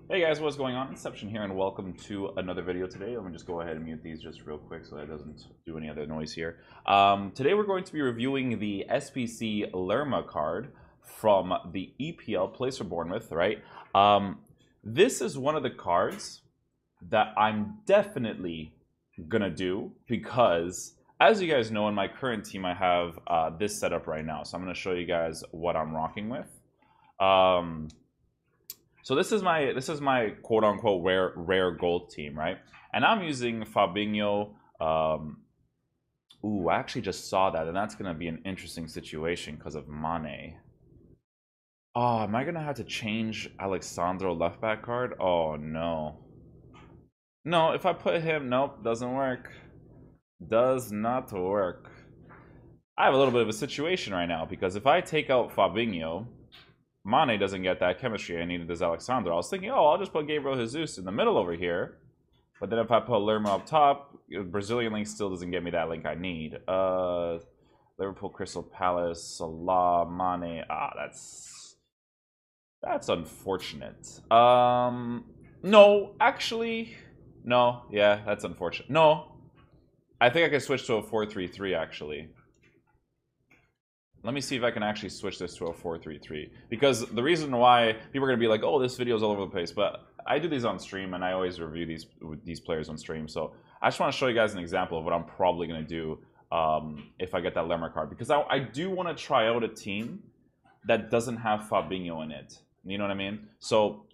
Hey guys, what's going on? Inception here, and welcome to another video today. Let me just go ahead and mute these just real quick so that it doesn't do any other noise here. Today we're going to be reviewing the SPC Lerma card from the EPL, plays for Bournemouth, right? This is one of the cards that I'm definitely gonna do because, as you guys know, in my current team I have this setup right now. So I'm gonna show you guys what I'm rocking with. So this is my quote unquote rare gold team, right? And I'm using Fabinho. Ooh, I actually just saw that, and that's gonna be an interesting situation because of Mane. Oh, am I gonna have to change Alexandro left back card? Oh no. No, if I put him, nope, doesn't work. Does not work. I have a little bit of a situation right now because if I take out Fabinho, Mane doesn't get that chemistry I needed as Alexandro. I was thinking, oh, I'll just put Gabriel Jesus in the middle over here. But then if I put Lerma up top, Brazilian link still doesn't get me that link I need. Liverpool, Crystal Palace, Salah, Mane. Ah, that's unfortunate. No, actually, no. Yeah, that's unfortunate. No, I think I can switch to a 4-3-3 actually. Let me see if I can actually switch this to a 4-3-3. Because the reason why people are going to be like, oh, this video is all over the place. But I do these on stream, and I always review these players on stream. So I just want to show you guys an example of what I'm probably going to do if I get that Lerma card. Because I do want to try out a team that doesn't have Fabinho in it. You know what I mean? So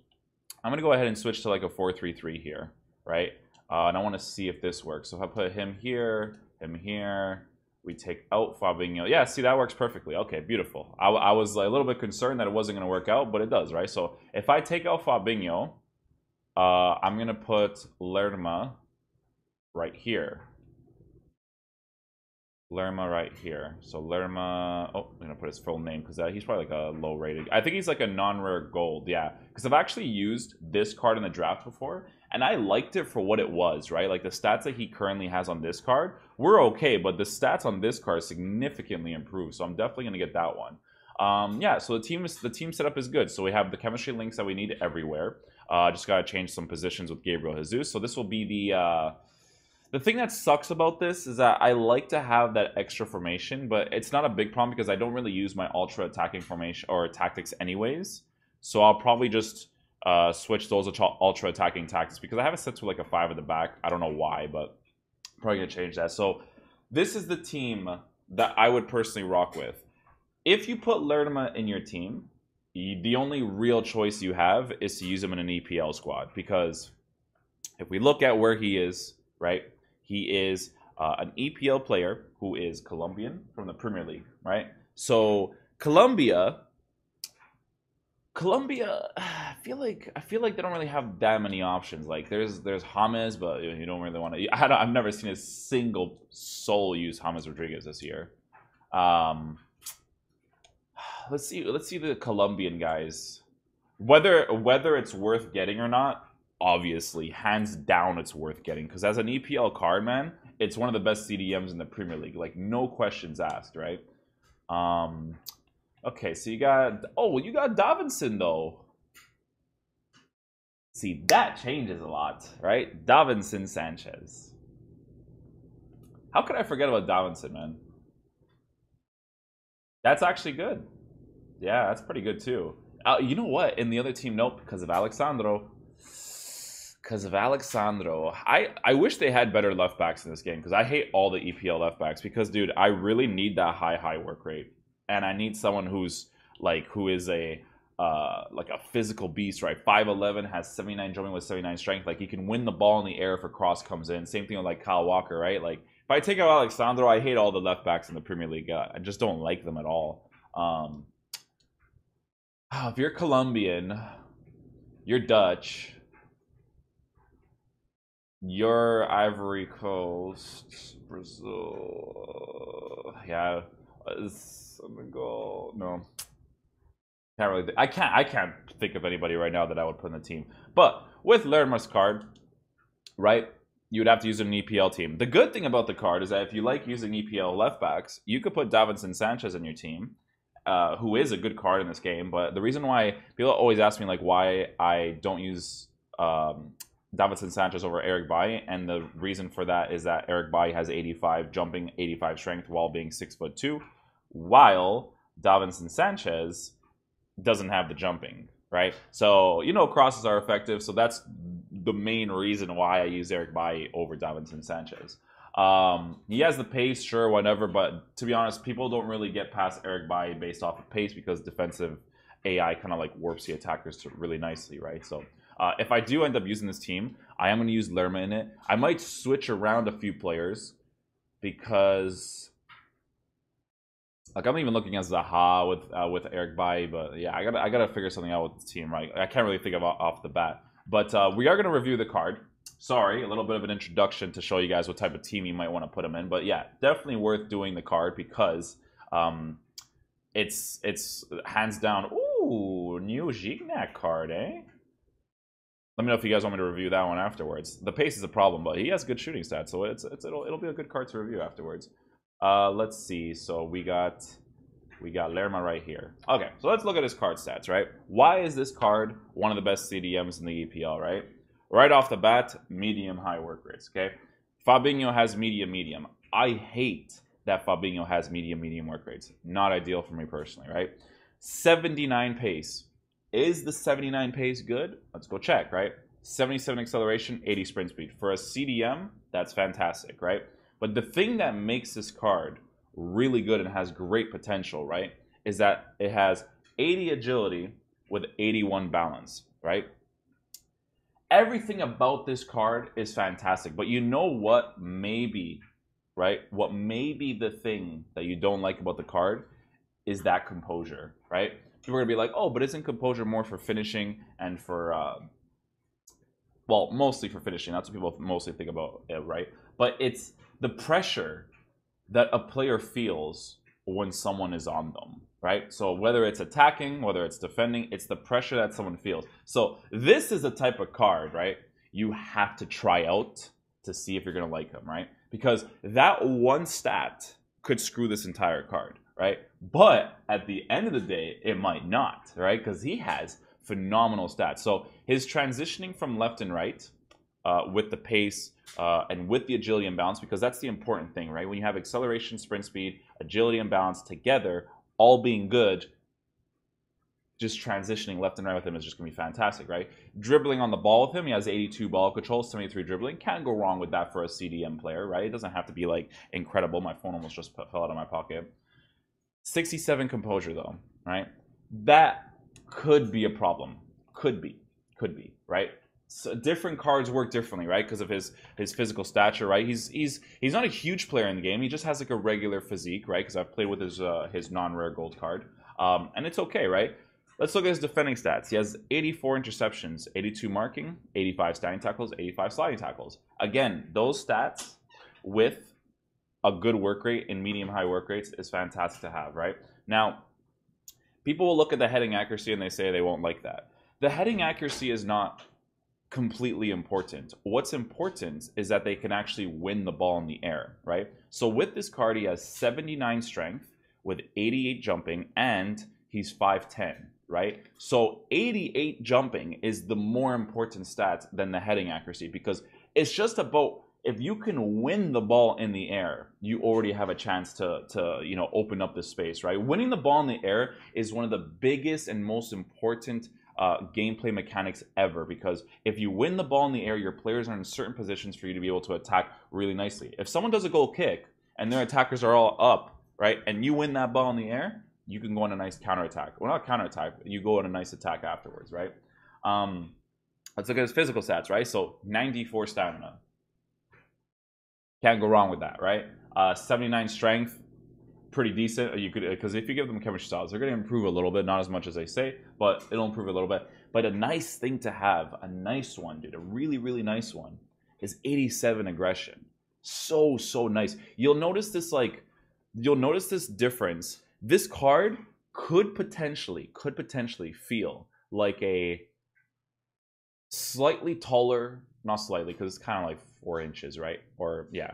I'm going to go ahead and switch to like a 4-3-3 here, right? And I want to see if this works. So if I put him here, we take out Fabinho. Yeah, see, that works perfectly. Okay, beautiful. I was a little bit concerned that it wasn't going to work out, but it does, right? So if I take out Fabinho, I'm going to put Lerma right here. Lerma right here. So Lerma... Oh, I'm going to put his full name because he's probably like a low rated. I think he's like a non-rare gold, yeah. Because I've actually used this card in the draft before, and I liked it for what it was, right? Like the stats that he currently has on this card were okay, but the stats on this card significantly improved. So I'm definitely going to get that one. Yeah, so the team setup is good. So we have the chemistry links that we need everywhere. Just got to change some positions with Gabriel Jesus. So this will be the thing that sucks about this is that I like to have that extra formation, but it's not a big problem because I don't really use my ultra attacking formation or tactics anyways. So I'll probably just switch those ultra attacking tactics because I have it set to like a 5 at the back. I don't know why, but I'm probably gonna change that. So this is the team that I would personally rock with. If you put Lerma in your team, the only real choice you have is to use him in an EPL squad because if we look at where he is, right? He is an EPL player who is Colombian from the Premier League, right? So Colombia, I feel like they don't really have that many options. Like there's James, but you don't really want to. I've never seen a single soul use James Rodriguez this year. Let's see the Colombian guys. Whether it's worth getting or not. Obviously, hands down, it's worth getting because as an EPL card, man, it's one of the best CDMs in the Premier League. Like no questions asked, right? Okay, so you got Davinson though. See, that changes a lot, right? Davinson Sanchez. How could I forget about Davinson, man? That's actually good. Yeah, that's pretty good too. You know what? In the other team, nope, because of Alexandro. I wish they had better left backs in this game because I hate all the EPL left backs because, dude, I really need that high work rate, and I need someone who is a like a physical beast, right? 5'11", has 79 jumping with 79 strength. Like he can win the ball in the air if a cross comes in. Same thing with like Kyle Walker, right? Like if I take out Alexandro, I hate all the left backs in the Premier League. I just don't like them at all. If you're Colombian, you're Dutch. Your Ivory Coast, Brazil, yeah, Senegal. No, can't really. I can't think of anybody right now that I would put in the team. But with Lerma's card, right, you would have to use an EPL team. The good thing about the card is that if you like using EPL left backs, you could put Davinson Sanchez in your team, who is a good card in this game. But the reason why people always ask me like why I don't use Davinson Sanchez over Eric Bailly, and the reason for that is that Eric Bailly has 85 jumping, 85 strength while being 6'2", while Davinson Sanchez doesn't have the jumping, right? So crosses are effective, so that's the main reason why I use Eric Bailly over Davinson Sanchez. He has the pace, sure, whatever, but to be honest, people don't really get past Eric Bailly based off of pace because defensive AI kind of like warps the attackers really nicely, right? So if I do end up using this team, I am going to use Lerma in it. I might switch around a few players because, like, I'm even looking at Zaha with Eric Bailly, but yeah, I gotta figure something out with the team, right? I can't really think of off the bat, but we are going to review the card. Sorry, a little bit of an introduction to show you guys what type of team you might want to put him in. But yeah, definitely worth doing the card because it's hands down. Ooh, new Gignac card, eh? Let me know if you guys want me to review that one afterwards. The pace is a problem, but he has good shooting stats, so it'll be a good card to review afterwards. Let's see. So we got Lerma right here. Okay, so let's look at his card stats, right? Why is this card one of the best CDMs in the EPL, right? Right off the bat, medium-high work rates, okay? Fabinho has medium-medium. I hate that Fabinho has medium-medium work rates. Not ideal for me personally, right? 79 pace. Is the 79 pace good? Let's go check, right? 77 acceleration, 80 sprint speed. For a CDM, that's fantastic, right? But the thing that makes this card really good and has great potential, right, is that it has 80 agility with 81 balance, right? Everything about this card is fantastic, but you know what maybe, right? What may be the thing that you don't like about the card is that composure, right? People are going to be like, oh, but isn't composure more for finishing and for, well, mostly for finishing. That's what people mostly think about it, right? But it's the pressure that a player feels when someone is on them, right? So whether it's attacking, whether it's defending, it's the pressure that someone feels. So this is a type of card, right? You have to try out to see if you're going to like him, right? Because that one stat could screw this entire card, right? But at the end of the day, it might not, right? Because he has phenomenal stats. So his transitioning from left and right with the pace and with the agility and balance, because that's the important thing, right? When you have acceleration, sprint speed, agility and balance together, all being good, just transitioning left and right with him is just going to be fantastic, right? Dribbling on the ball with him, he has 82 ball control, 73 dribbling. Can't go wrong with that for a CDM player, right? It doesn't have to be like incredible. My phone almost just fell out of my pocket. 67 composure though, right? That could be a problem. Could be, right? So different cards work differently, right? Because of his physical stature, right? He's not a huge player in the game. He just has like a regular physique, right? Because I've played with his non-rare gold card, and it's okay, right? Let's look at his defending stats. He has 84 interceptions, 82 marking, 85 standing tackles, 85 sliding tackles. Again, those stats with a good work rate and medium-high work rates is fantastic to have, right? Now, people will look at the heading accuracy and they say they won't like that. The heading accuracy is not completely important. What's important is that they can actually win the ball in the air, right? So with this card, he has 79 strength with 88 jumping, and he's 5'10", right? So 88 jumping is the more important stat than the heading accuracy, because it's just about, if you can win the ball in the air, you already have a chance to open up the space, right? Winning the ball in the air is one of the biggest and most important gameplay mechanics ever, because if you win the ball in the air, your players are in certain positions for you to be able to attack really nicely. If someone does a goal kick and their attackers are all up, right, and you win that ball in the air, you can go on a nice counterattack. Well, not counterattack, you go on a nice attack afterwards, right? Let's look at his physical stats, right? So 94 stamina. Can't go wrong with that, right? 79 strength, pretty decent. You could, because if you give them chemistry styles, they're going to improve a little bit, not as much as they say, but it'll improve a little bit. But a nice thing to have, a nice one, dude, a really, really nice one, is 87 aggression. So nice. You'll notice this, difference. This card could potentially feel like a slightly taller, not slightly, because it's kind of like 4 inches, right? Or yeah,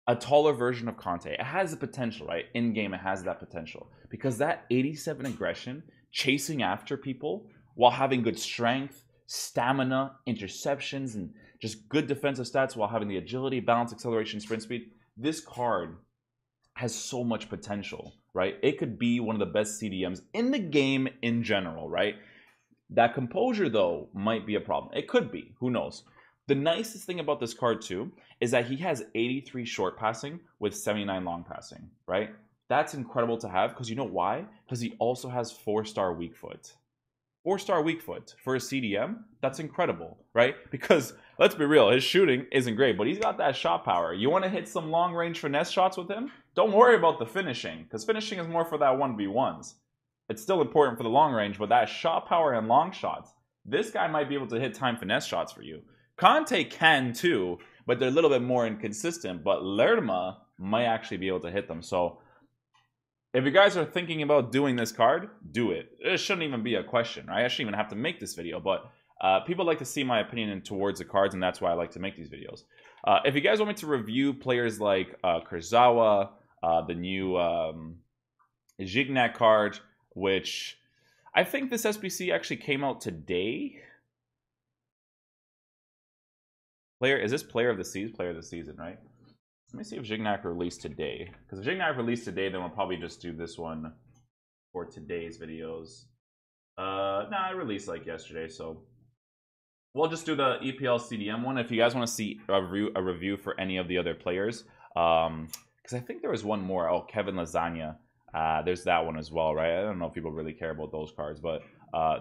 a taller version of Conte. It has the potential, right? In game, it has that potential because that 87 aggression, chasing after people while having good strength, stamina, interceptions, and just good defensive stats while having the agility, balance, acceleration, sprint speed. This card has so much potential, right? It could be one of the best CDMs in the game in general, right? That composure, though, might be a problem. It could be. Who knows? The nicest thing about this card, too, is that he has 83 short passing with 79 long passing, right? That's incredible to have because you know why? Because he also has 4-star weak foot. 4-star weak foot for a CDM, that's incredible, right? Because let's be real, his shooting isn't great, but he's got that shot power. You want to hit some long-range finesse shots with him? Don't worry about the finishing, because finishing is more for that 1v1s. It's still important for the long range, but that shot power and long shots, this guy might be able to hit time finesse shots for you. Conte can too, but they're a little bit more inconsistent, but Lerma might actually be able to hit them. So if you guys are thinking about doing this card, do it. It shouldn't even be a question, right? I shouldn't even have to make this video, but people like to see my opinion towards the cards, and that's why I like to make these videos. If you guys want me to review players like Kurzawa, the new Gignac card, which I think this SBC actually came out today. Is this player of the season? Player of the season, right? Let me see if Gignac released today. Because if Gignac released today, then we'll probably just do this one for today's videos. Nah, I released like yesterday, so we'll just do the EPL CDM one. If you guys want to see a review for any of the other players, because I think there was one more. Oh, Kevin Lasagna. There's that one as well, right? I don't know if people really care about those cards, but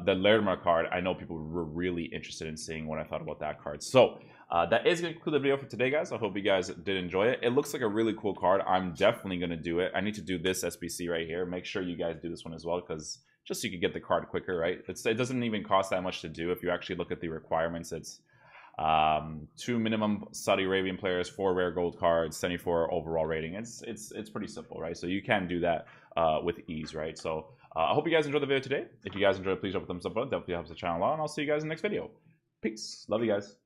the Lerma card, I know people were really interested in seeing what I thought about that card. So that is going to conclude the video for today, guys. I hope you guys did enjoy it. It looks like a really cool card. I'm definitely going to do it. I need to do this SBC right here. Make sure you guys do this one as well, because just so you can get the card quicker, right? It doesn't even cost that much to do. If you actually look at the requirements, it's 2 minimum Saudi Arabian players, 4 rare gold cards, 74 overall rating. It's pretty simple, right? So you can do that with ease, right? So I hope you guys enjoyed the video today. If you guys enjoyed, please drop a thumbs up button. Definitely helps the channel a lot, and I'll see you guys in the next video. Peace. Love you guys.